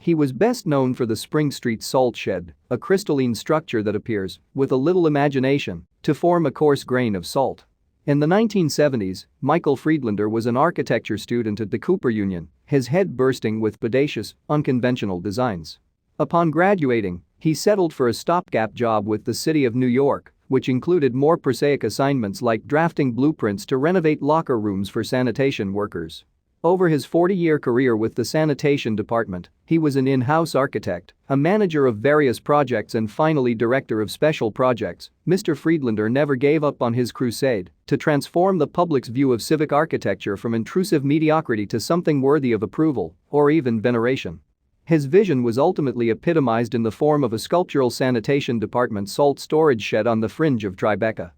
He was best known for the Spring Street salt shed, a crystalline structure that appears, with a little imagination, to form a coarse grain of salt. In the 1970s, Michael Friedlander was an architecture student at the Cooper Union, his head bursting with bodacious, unconventional designs. Upon graduating, he settled for a stopgap job with the city of New York, which included more prosaic assignments like drafting blueprints to renovate locker rooms for sanitation workers. Over his 40-year career with the Sanitation Department, he was an in-house architect, a manager of various projects and finally director of special projects. Mr. Friedlander never gave up on his crusade to transform the public's view of civic architecture from intrusive mediocrity to something worthy of approval, or even veneration. His vision was ultimately epitomized in the form of a sculptural Sanitation Department salt storage shed on the fringe of TriBeCa.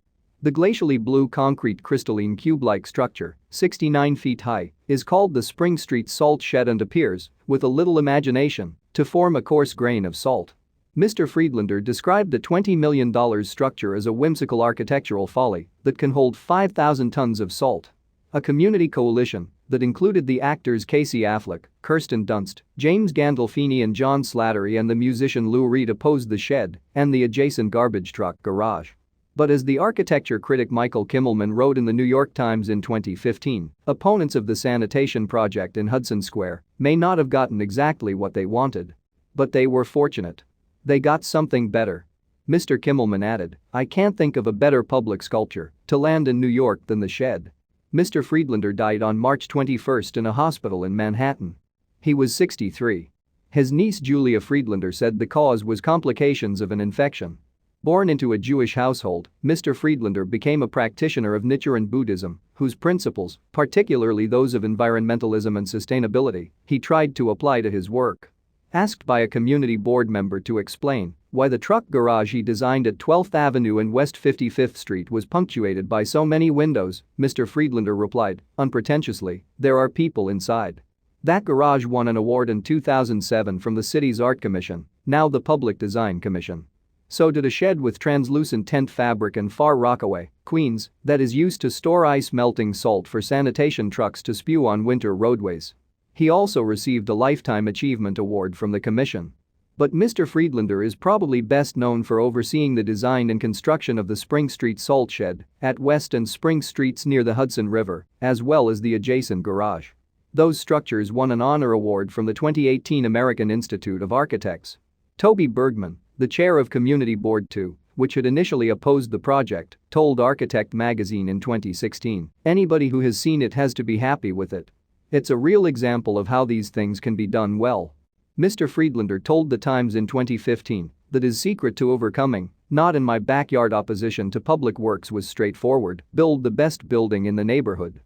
The glacially blue concrete crystalline cube-like structure, 69 feet high, is called the Spring Street Salt Shed and appears, with a little imagination, to form a coarse grain of salt. Mr. Friedlander described the $20 million structure as a whimsical architectural folly that can hold 5,000 tons of salt. A community coalition that included the actors Casey Affleck, Kirsten Dunst, James Gandolfini and John Slattery and the musician Lou Reed opposed the shed and the adjacent garbage truck garage. But as the architecture critic Michael Kimmelman wrote in the New York Times in 2015, opponents of the sanitation project in Hudson Square may not have gotten exactly what they wanted. But they were fortunate. They got something better. Mr. Kimmelman added, "I can't think of a better public sculpture to land in New York than the shed." Mr. Friedlander died on March 21 in a hospital in Manhattan. He was 63. His niece Julia Friedlander said the cause was complications of an infection. Born into a Jewish household, Mr. Friedlander became a practitioner of Nichiren Buddhism, whose principles, particularly those of environmentalism and sustainability, he tried to apply to his work. Asked by a community board member to explain why the truck garage he designed at 12th Avenue and West 55th Street was punctuated by so many windows, Mr. Friedlander replied, unpretentiously, "There are people inside." That garage won an award in 2007 from the city's Art Commission, now the Public Design Commission. So did a shed with translucent tent fabric in Far Rockaway, Queens, that is used to store ice-melting salt for sanitation trucks to spew on winter roadways. He also received a Lifetime Achievement Award from the commission. But Mr. Friedlander is probably best known for overseeing the design and construction of the Spring Street Salt Shed at West and Spring Streets near the Hudson River, as well as the adjacent garage. Those structures won an honor award from the 2018 American Institute of Architects. Tobi Bergman, the chair of Community Board 2, which had initially opposed the project, told Architect magazine in 2016, "Anybody who has seen it has to be happy with it. It's a real example of how these things can be done well." Mr. Friedlander told The Times in 2015 that his secret to overcoming "not in my backyard" opposition to public works was straightforward: build the best building in the neighborhood.